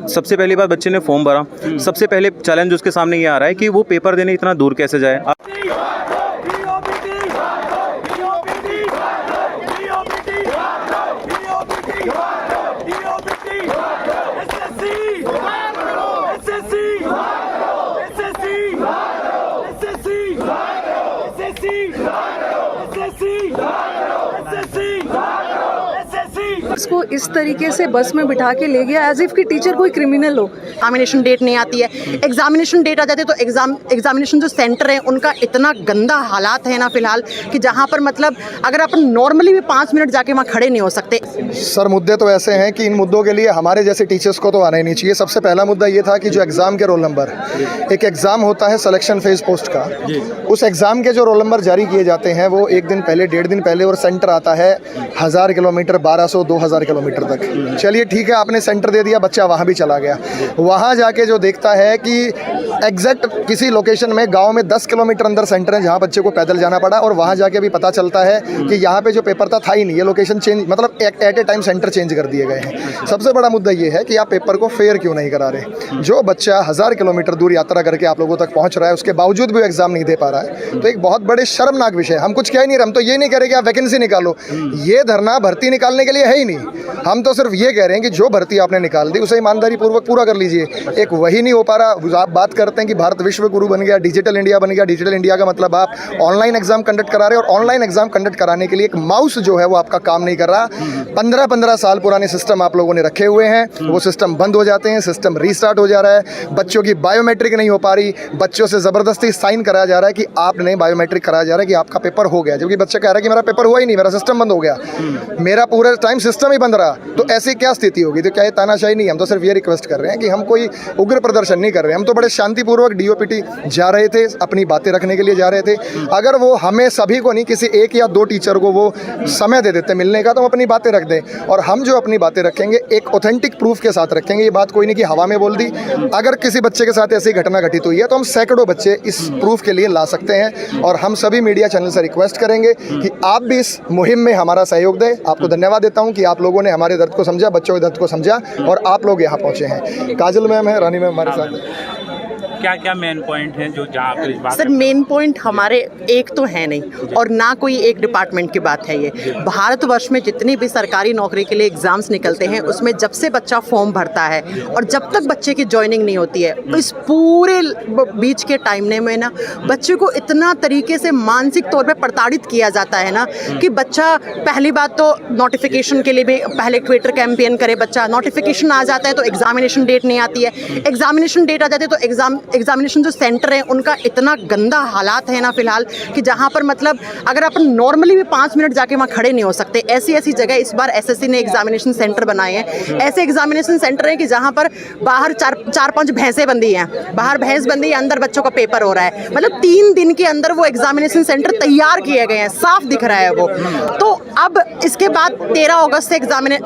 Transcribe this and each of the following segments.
सबसे पहली बार बच्चे ने फॉर्म भरा, सबसे पहले चैलेंज उसके सामने ये आ रहा है कि वो पेपर देने इतना दूर कैसे जाए। इसको इस तरीके से बस में बिठा के ले गया एज इफ कि टीचर कोई क्रिमिनल हो। एग्जामिनेशन डेट नहीं आती है, एग्जामिनेशन डेट आ जाती है तो एग्जामिनेशन जो सेंटर है उनका इतना गंदा हालात है ना फिलहाल कि जहाँ पर मतलब अगर अपन नॉर्मली भी 5 मिनट जाके वहाँ खड़े नहीं हो सकते। सर मुद्दे तो ऐसे हैं कि इन मुद्दों के लिए हमारे जैसे टीचर्स को तो आना ही नहीं चाहिए। सबसे पहला मुद्दा ये था कि जो एग्ज़ाम के रोल नंबर, एक एग्ज़ाम होता है सिलेक्शन फेज पोस्ट का, उस एग्ज़ाम के जो रोल नंबर जारी किए जाते हैं वो 1 दिन पहले 1.5 दिन पहले, और सेंटर आता है 1000 किलोमीटर 1200-2000 किलोमीटर तक। चलिए ठीक है, आपने सेंटर दे दिया, बच्चा वहाँ भी चला गया, वहाँ जाके जो देखता है कि एग्जैक्ट किसी लोकेशन में गांव में 10 किलोमीटर अंदर सेंटर है जहाँ बच्चे को पैदल जाना पड़ा, और वहाँ जाके भी पता चलता है कि यहाँ पे जो पेपर था ही नहीं, ये लोकेशन चेंज, मतलब at a time centre change कर दिए गए हैं। सबसे बड़ा मुद्दा ये है कि आप पेपर को फेयर क्यों नहीं करा रहे। जो बच्चा 1000 किलोमीटर दूर यात्रा करके आप लोगों तक पहुँच रहा है, उसके बावजूद भी एग्जाम नहीं दे पा रहा है, तो एक बहुत बड़े शर्मनाक विषय है। हम कुछ कह नहीं रहे, हम तो ये नहीं कह रहे कि आप वैकेंसी निकालो, ये धरना भर्ती निकालने के लिए है ही नहीं। हम तो सिर्फ ये कह रहे हैं कि जो भर्ती आपने निकाल दी उसे ईमानदारी पूर्वक पूरा कर लीजिए। एक वही नहीं हो पा रहा। आप बात करते हैं कि भारत विश्व गुरु बन गया, डिजिटल इंडिया बन गया। डिजिटल इंडिया का मतलब आप ऑनलाइन एग्जाम कंडक्ट करा रहे हैं, और ऑनलाइन एग्जाम कंडक्ट कराने के लिए एक माउस जो है वो आपका काम नहीं कर रहा। 15-15 साल पुराने सिस्टम आप लोगों ने रखे हुए हैं, वो सिस्टम बंद हो जाते हैं, सिस्टम रीस्टार्ट हो जा रहा है। बच्चों की बायोमेट्रिक नहीं हो पा रही, बच्चों से ज़बरदस्ती साइन कराया जा रहा है कि आपने बायोमेट्रिक कराया जा रहा है कि आपका पेपर हो गया, जबकि बच्चा कह रहा है कि मेरा पेपर हुआ ही नहीं, मेरा सिस्टम बंद हो गया, मेरा पूरा टाइम सिस्टम ही बंद रहा। तो ऐसी क्या स्थिति होगी? तो क्या ये तानाशाही नहीं? हम तो सिर्फ ये रिक्वेस्ट कर रहे हैं कि हम कोई उग्र प्रदर्शन नहीं कर रहे हैं, हम तो बड़े शांतिपूर्वक डीओपीटी जा रहे थे, अपनी बातें रखने के लिए जा रहे थे। अगर वो हमें सभी को नहीं, किसी 1 या 2 टीचर को वो समय दे देते मिलने का, तो हम अपनी बातें रख दें, और हम जो अपनी बातें रखेंगे एक ऑथेंटिक प्रूफ के साथ रखेंगे। ये बात कोई नहीं कि हवा में बोल दी। अगर किसी बच्चे के साथ ऐसी घटना घटित हुई है तो हम सैकड़ों बच्चे इस प्रूफ के लिए ला सकते हैं, और हम सभी मीडिया चैनल से रिक्वेस्ट करेंगे कि आप भी इस मुहिम में हमारा सहयोग दें। आपको धन्यवाद देता हूँ कि आप लोगों ने हमारे दर्द को समझा, बच्चों के दर्द को समझा, और आप लोग यहाँ पहुँचे हैं। काजल मैम है, रानी मैम हमारे साथ। क्या क्या मेन पॉइंट हैं जो जहाँ पर इस बात? सर मेन पॉइंट हमारे एक तो है नहीं, और ना कोई एक डिपार्टमेंट की बात है। ये भारतवर्ष में जितनी भी सरकारी नौकरी के लिए एग्जाम्स निकलते हैं, उसमें जब से बच्चा फॉर्म भरता है और जब तक बच्चे की ज्वाइनिंग नहीं होती है, इस पूरे बीच के टाइम में ना बच्चे को इतना तरीके से मानसिक तौर पर प्रताड़ित किया जाता है ना कि बच्चा, पहली बात तो नोटिफिकेशन के लिए भी पहले ट्विटर कैंपेन करे बच्चा, नोटिफिकेशन आ जाता है तो एग्जामिनेशन डेट नहीं आती है, एग्जामिनेशन डेट आ जाती है तो एग्जामिनेशन जो सेंटर है उनका इतना गंदा हालात है ना फिलहाल कि जहाँ पर मतलब अगर अपन नॉर्मली भी 5 मिनट जाके वहाँ खड़े नहीं हो सकते। ऐसी जगह इस बार एसएससी ने एग्जामिनेशन सेंटर बनाए हैं। ऐसे एग्जामिनेशन सेंटर हैं कि जहाँ पर बाहर 4-5 भैंसें बंधी हैं, बाहर भैंस बंधी है, अंदर बच्चों का पेपर हो रहा है। मतलब 3 दिन के अंदर वो एग्जामिनेशन सेंटर तैयार किए गए हैं, साफ दिख रहा है वो। तो अब इसके बाद 13 अगस्त से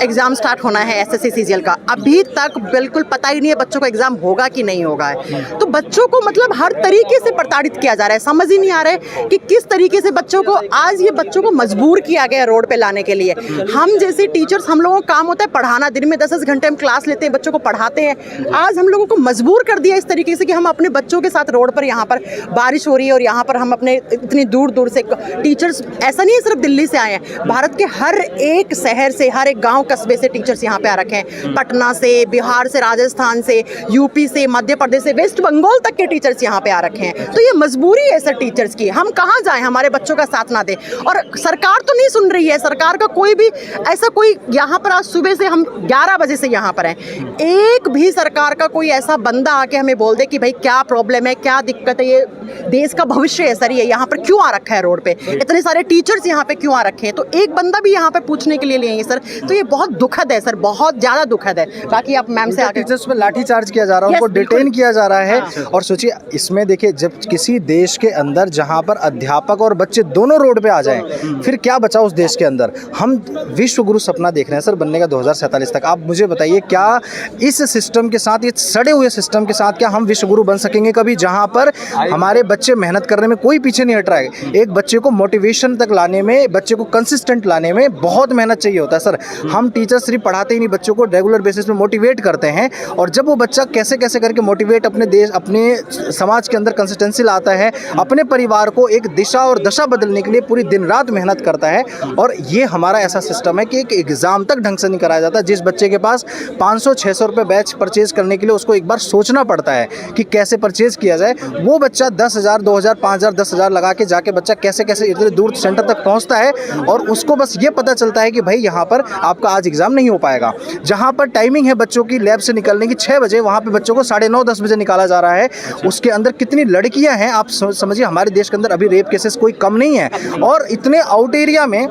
एग्जाम स्टार्ट होना है एसएससी सीजीएल का। अभी तक बिल्कुल पता ही नहीं है बच्चों को एग्जाम होगा कि नहीं होगा है। तो बच्चों को मतलब हर तरीके से प्रताड़ित किया जा रहा है। समझ ही नहीं आ रहा है कि किस तरीके से बच्चों को, आज ये बच्चों को मजबूर किया गया रोड पे लाने के लिए। हम जैसे टीचर्स, हम लोगों का काम होता है पढ़ाना, दिन में 10-10 घंटे हम क्लास लेते हैं, बच्चों को पढ़ाते हैं। आज हम लोगों को मजबूर कर दिया इस तरीके से कि हम अपने बच्चों के साथ रोड पर, यहाँ पर बारिश हो रही है और यहाँ पर हम अपने इतनी दूर दूर से टीचर्स, ऐसा नहीं है सिर्फ दिल्ली से आए हैं, भारत के हर एक शहर से, हर एक गाँव कस्बे से टीचर्स यहाँ पे आ रखे हैं। पटना से, बिहार से, राजस्थान से, यूपी से, मध्य प्रदेश से, वेस्ट बंगाल तक के टीचर्स यहाँ पे आ रखे हैं। तो ये मजबूरी है सर टीचर्स की। हम कहाँ जाएं, हमारे बच्चों का साथ ना दे। और सरकार तो नहीं सुन रही है, सरकार का कोई भी ऐसा कोई, यहाँ पर आज सुबह से हम 11 बजे से यहाँ पर हैं, एक भी सरकार का कोई ऐसा बंदा आके हमें बोल दे कि भाई क्या प्रॉब्लम है, क्या दिक्कत है, ये देश का भविष्य है सर, ये यहाँ पर क्यों आ रखा है रोड पे, इतने सारे टीचर्स यहाँ पे क्यों आ रखे हैं, तो एक बंदा भी यहाँ पे पूछने के लिए नहीं है सर। तो ये बहुत दुखद है सर, बहुत ज्यादा दुखद है। बाकी आप मैम से आगे, टीचर्स पर लाठी चार्ज किया जा रहा है, उनको डिटेन किया जा रहा है। और सोचिए इसमें देखिए, जब किसी देश के अंदर जहां पर अध्यापक और बच्चे दोनों रोड पे आ जाएं, फिर क्या बचा उस देश के अंदर। हम विश्व गुरु सपना देख रहे हैं सर बनने का 2047 तक। आप मुझे बताइए, क्या इस सिस्टम के साथ, ये सड़े हुए सिस्टम के साथ, क्या हम विश्व गुरु बन सकेंगे कभी, जहां पर हमारे बच्चे मेहनत करने में कोई पीछे नहीं हट रहा है। एक बच्चे को मोटिवेशन तक लाने में, बच्चे को कंसिस्टेंट कंटेंट लाने में बहुत मेहनत चाहिए होता है सर। हम टीचर सिर्फ पढ़ाते ही नहीं, बच्चों को रेगुलर बेसिस पे मोटिवेट करते हैं, और जब वो बच्चा कैसे कैसे करके मोटिवेट अपने देश, अपने समाज के अंदर कंसिस्टेंसी लाता है, अपने परिवार को एक दिशा और दशा बदलने के लिए पूरी दिन रात मेहनत करता है। और ये हमारा ऐसा सिस्टम है कि एक एग्ज़ाम तक ढंग से नहीं कराया जाता। जिस बच्चे के पास 500-600 रुपये बैच परचेज करने के लिए उसको एक बार सोचना पड़ता है कि कैसे परचेज किया जाए, वो बच्चा 10,000, 2,000, 5,000, 10,000 लगा के जाके बच्चा कैसे कैसे इतने दूर सेंटर तक पहुंचता है, और उसको बस ये पता चलता है कि भाई यहाँ पर आपका आज एग्ज़ाम नहीं हो पाएगा। जहाँ पर टाइमिंग है बच्चों की लैब से निकलने की 6 बजे, वहाँ पे बच्चों को 9:30-10 बजे निकाला जा रहा है। उसके अंदर कितनी लड़कियाँ हैं आप समझिए। हमारे देश के अंदर अभी रेप केसेस कोई कम नहीं है, और इतने आउट एरिया में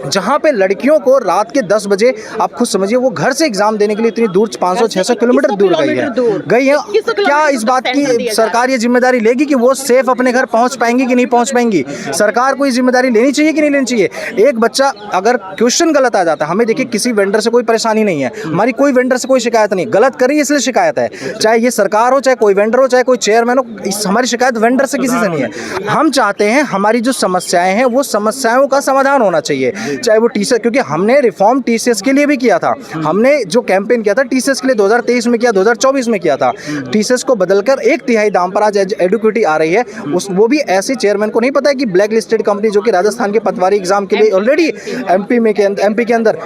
जहाँ पे लड़कियों को रात के 10 बजे, आप खुद समझिए, वो घर से एग्ज़ाम देने के लिए इतनी दूर 500-600 किलोमीटर दूर गई है। क्या इस बात की सरकार ये जिम्मेदारी लेगी कि वो सेफ अपने घर पहुँच पाएंगी कि नहीं पहुँच पाएंगी? सरकार को ये जिम्मेदारी लेनी चाहिए कि नहीं लेनी चाहिए? एक बच्चा अगर क्वेश्चन गलत आ जाता है, हमें देखिए किसी वेंडर से कोई परेशानी नहीं है, हमारी कोई वेंडर से कोई शिकायत नहीं, गलत कर रही है इसलिए शिकायत है, चाहे ये सरकार हो, चाहे कोई वेंडर हो, चाहे कोई चेयरमैन हो, हमारी शिकायत वेंडर से किसी से नहीं है। हम चाहते हैं हमारी जो समस्याएं हैं वो समस्याओं का समाधान होना चाहिए, चाहे वो टीसीएस, क्योंकि हमने रिफॉर्म टीसीएस के लिए भी किया था। हमने जो कैंपेन किया था टीसीएस के लिए 2023 में किया, 2024 में किया था। टीसीएस को बदलकर 1/3 दाम पर आज एडुकेटी आ रही है। वो भी ऐसे चेयरमैन को नहीं पता है कि ब्लैक लिस्टेड कंपनी जो कि राजस्थान के पटवारी एग्जाम के लिए ऑलरेडी एमपी के अंदर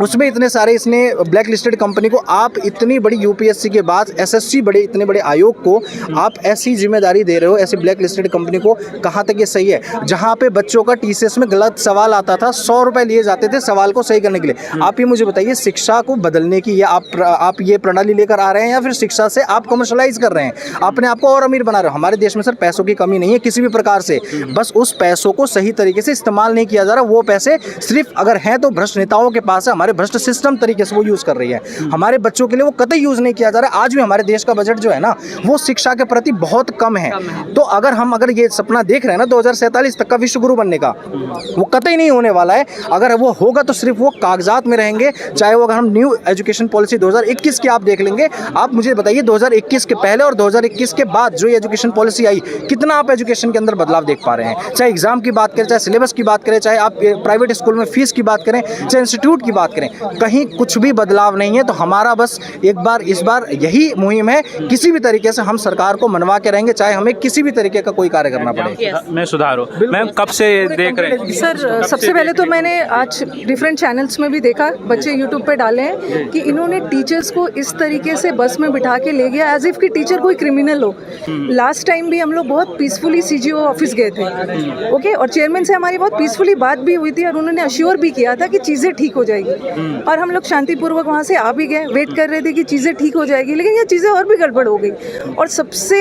उसमें इतने सारे इसने ब्लैक लिस्टेड कंपनी को, आप इतनी बड़ी यूपीएससी के बाद एसएससी इतने बड़े आयोग को आप ऐसी जिम्मेदारी दे रहे हो, ऐसी ब्लैक लिस्टेड कंपनी को, कहाँ तक ये सही है? जहाँ पे बच्चों का टीसीएस में गलत सवाल आता था, 100 रुपए लिए जाते थे सवाल को सही करने के लिए। आप ये मुझे बताइए, शिक्षा को बदलने की या आप ये प्रणाली लेकर आ रहे हैं, या फिर शिक्षा से आप कमर्शलाइज कर रहे हैं, अपने आप को और अमीर बना रहे हो? हमारे देश में सर पैसों की कमी नहीं है किसी भी प्रकार से, बस उस पैसों को सही तरीके से इस्तेमाल नहीं किया जा रहा। वो पैसे सिर्फ अगर हैं तो भ्रष्ट नेताओं के पास है, हमारे भ्रष्ट सिस्टम तरीके से वो यूज़ कर रही है। हमारे बच्चों के लिए वो कतई यूज़ नहीं किया जा रहा है। आज भी हमारे देश का बजट जो है ना, वो शिक्षा के प्रति बहुत कम है। तो अगर ये सपना देख रहे हैं ना 2047 तक का विश्व गुरु बनने का, वो कतई नहीं होने वाला है। अगर वो होगा तो सिर्फ वो कागजात में रहेंगे। चाहे वो, अगर हम न्यू एजुकेशन पॉलिसी 2021 की आप देख लेंगे, आप मुझे बताइए 2021 के पहले और 2021 के बाद जो ये एजुकेशन पॉलिसी आई, कितना आप एजुकेशन के अंदर बदलाव देख पा रहे हैं? चाहे एग्जाम की बात करें, चाहे सिलेबस की बात करें, चाहे आप प्राइवेट स्कूल में फीस की बात करें, चाहे इंस्टीट्यूट की बात करें, कहीं कुछ भी बदलाव नहीं है। तो हमारा बस इस बार यही मुहिम है, किसी भी तरीके से हम सरकार को मनवा के रहेंगे, चाहे हमें किसी भी तरीके का कोई कार्य करना पड़े। मैं सुधारो मैम, कब से देख रहे हैं? सर, सबसे पहले तो मैंने आज डिफरेंट चैनल्स में भी देखा, बच्चे यूट्यूब पे डाले हैं कि इन्होंने टीचर्स को इस तरीके से बस में बिठा के ले गया एज इफ कि टीचर कोई क्रिमिनल हो। लास्ट टाइम भी हम लोग बहुत पीसफुली सीजीओ ऑफिस गए थे, ओके, और चेयरमैन से हमारी बहुत पीसफुली बात भी हुई थी, और उन्होंने अश्योर भी किया था कि चीज़ें ठीक हो जाएगी, और हम लोग शांतिपूर्वक वहाँ से आ भी गए, वेट कर रहे थे कि चीज़ें ठीक हो जाएगी। लेकिन ये चीज़ें और भी गड़बड़ हो गई, और सबसे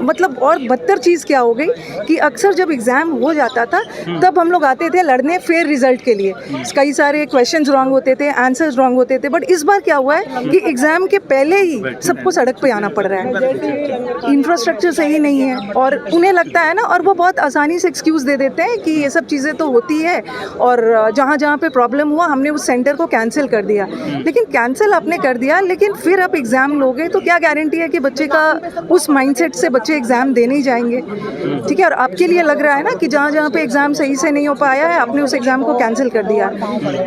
मतलब और बदतर चीज़ क्या हो गई कि अक्सर जब एग्ज़ाम हो जाता था तब हम लोग आते थे लड़ने फेयर रिजल्ट के लिए। कई सारे क्वेश्चंस रॉन्ग होते थे, आंसर्स रॉन्ग होते थे, बट इस बार क्या हुआ है कि एग्ज़ाम के पहले ही सबको सड़क पे आना पड़ रहा है। इंफ्रास्ट्रक्चर सही नहीं है, और उन्हें लगता है ना, और वो बहुत आसानी से एक्सक्यूज़ दे देते हैं कि ये सब चीज़ें तो होती है, और जहाँ जहाँ पे प्रॉब्लम हुआ हमने उस सेंटर को कैंसिल कर दिया। लेकिन कैंसिल आपने कर दिया, लेकिन फिर आप एग्ज़ाम लोगे तो क्या गारंटी है कि बच्चे का उस माइंडसेट से बच्चे एग्ज़ाम देने ही जाएंगे? ठीक है, और आपके लिए लग रहा है ना कि जहाँ जहाँ पे एग्ज़ाम सही से नहीं हो पाया है, आपने उस एग्ज़ाम को कैंसिल कर दिया।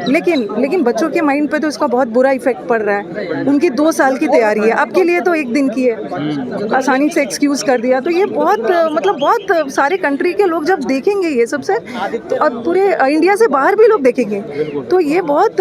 लेकिन बच्चों के माइंड पे तो इसका बहुत बुरा इफेक्ट पड़ रहा है। उनकी 2 साल की तैयारी है, आपके लिए तो 1 दिन की है, आसानी से एक्सक्यूज़ कर दिया। तो ये बहुत सारे कंट्री के लोग जब देखेंगे ये सब सर, तो और पूरे इंडिया से बाहर भी लोग देखेंगे, तो ये बहुत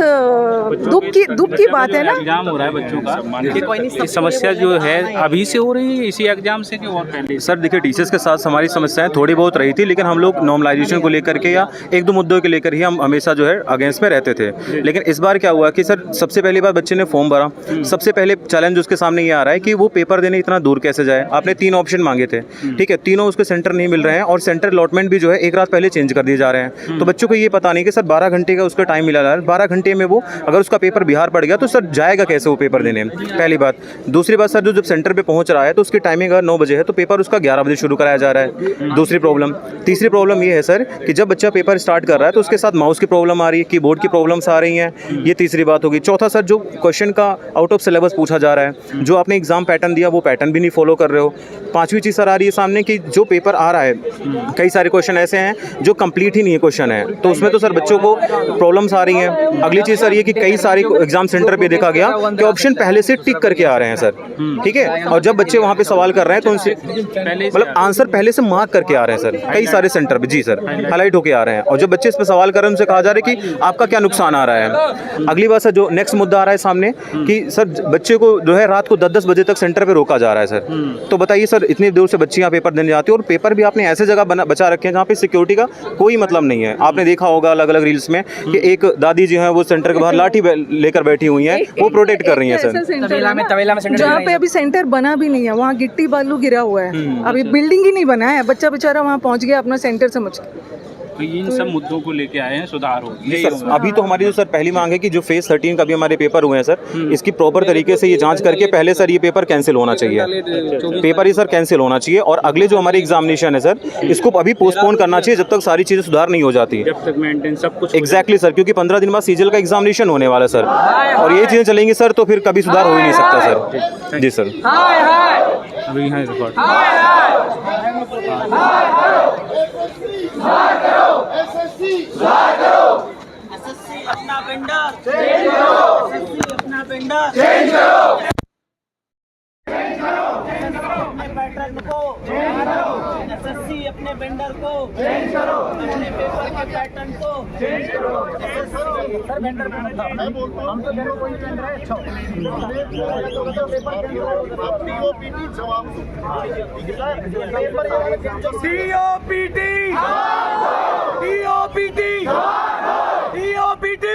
दुख की बात है ना। एग्जाम हो रहा है बच्चों का, ये समस्या जो है अभी से हो रही है इसी एग्जाम से कि और पहले? सर देखिए, टीचर्स के साथ हमारी समस्याएं थोड़ी बहुत रही थी, लेकिन हम लोग नॉर्मलाइजेशन को लेकर के या 1-2 मुद्दों को लेकर ही हम हमेशा जो है अगेंस्ट में रहते थे। लेकिन इस बार क्या हुआ कि सर सबसे पहली बार बच्चे ने फॉर्म भरा, सबसे पहले चैलेंज उसके सामने ये आ रहा है कि वो पेपर देने इतना दूर कैसे जाए। आपने 3 ऑप्शन मांगे थे, ठीक है, तीनों उसके सेंटर नहीं मिल रहे हैं, और सेंटर अलॉटमेंट भी जो है 1 रात पहले चेंज कर दिए जा रहे हैं। तो बच्चों को ये पता नहीं कि सर 12 घंटे का उसका टाइम मिला रहा है, 12 घंटे में वो अगर उसका पेपर बिहार पड़ गया तो सर जाएगा कैसे वो पेपर देने? पहली बात। दूसरी बात, सर जो जब सेंटर पे पहुंच रहा है तो उसकी टाइमिंग अगर 9 बजे है तो पेपर उसका 11 बजे शुरू कराया जा रहा है। दूसरी प्रॉब्लम। तीसरी प्रॉब्लम ये है सर कि जब बच्चा पेपर स्टार्ट कर रहा है तो उसके साथ माउस की प्रॉब्लम आ रही है, कीबोर्ड की प्रॉब्लम्स आ रही हैं, ये तीसरी बात होगी। चौथा सर, जो क्वेश्चन का आउट ऑफ सिलेबस पूछा जा रहा है, जो आपने एग्जाम पैटर्न दिया वो पैटर्न भी नहीं फॉलो कर रहे हो। पांचवी चीज़ सर आ रही है सामने कि जो पेपर आ रहा है, कई सारे क्वेश्चन ऐसे हैं जो कंप्लीट ही नहीं है क्वेश्चन है। है, तो उसमें तो सर बच्चों को प्रॉब्लम्स आ रही हैं। अगली चीज़ सर ये कि कई सारे एग्जाम सेंटर पे देखा गया कि ऑप्शन पहले से टिक करके आ रहे हैं सर, ठीक है, और जब बच्चे वहाँ पे सवाल कर रहे हैं तो उनसे मतलब आंसर पहले से मार्क करके आ रहे हैं सर, कई सारे सेंटर पे, जी सर, हाईलाइट होके आ रहे हैं। और जब बच्चे इस पर सवाल कर रहे हैं उनसे कहा जा रहा है कि आपका क्या नुकसान आ रहा है। अगली बात सर जो नेक्स्ट मुद्दा आ रहा है सामने कि सर बच्चे को जो है रात को 10-10 बजे तक सेंटर पे रोका जा रहा है सर। तो बताइए सर, इतनी दूर से बच्चे यहाँ पेपर देने जाते हैं और पेपर भी आपने ऐसे जगह बचा रखे हैं जहाँ पे सिक्योरिटी का कोई मतलब नहीं है। आपने देखा होगा अलग अलग रील्स में कि एक दादी जो है वो सेंटर के बाहर लाठी लेकर बैठी हुई हैं, वो प्रोटेक्ट कर रही हैं सर। तवेला में जहाँ पे अभी सेंटर बना भी नहीं है, वहाँ गिट्टी बालू गिरा हुआ है, अभी बिल्डिंग ही नहीं बना है, बच्चा बेचारा वहाँ पहुँच गया अपना सेंटर समझ के। तो इन सब मुद्दों को लेके आए हैं, सुधार हो। सर अभी तो हमारी जो सर पहली मांग है कि जो फेज 13 का भी हमारे पेपर हुए हैं सर, इसकी प्रॉपर तरीके से ये जांच करके पहले सर ये पेपर कैंसिल होना चाहिए, पेपर ही सर कैंसिल होना चाहिए। और अगले जो हमारे एग्जामिनेशन है सर, इसको अभी पोस्टपोन करना चाहिए जब तक सारी चीज़ें सुधार नहीं हो जाती, जब तक मेंटेन सब कुछ। एग्जैक्टली सर, क्योंकि 15 दिन बाद सीजल का एग्जामिनेशन होने वाला है सर, और ये चीज़ें चलेंगी सर तो फिर कभी सुधार हो ही नहीं सकता सर। जी सर। अभी यहाँ रिकॉर्ड अपना वेंडर चेंज करो, अपना वेंडर चेंज करो, अपने पैटर्न को चेंज करो, एसएससी अपने वेंडर को चेंज करो, अपने पेपर के पैटर्न को चेंज करो। सर वेंडर हम तो देखो कोई वेंडर है, अच्छा पीओपीटी जवाब पीओपीटी पीओपीटी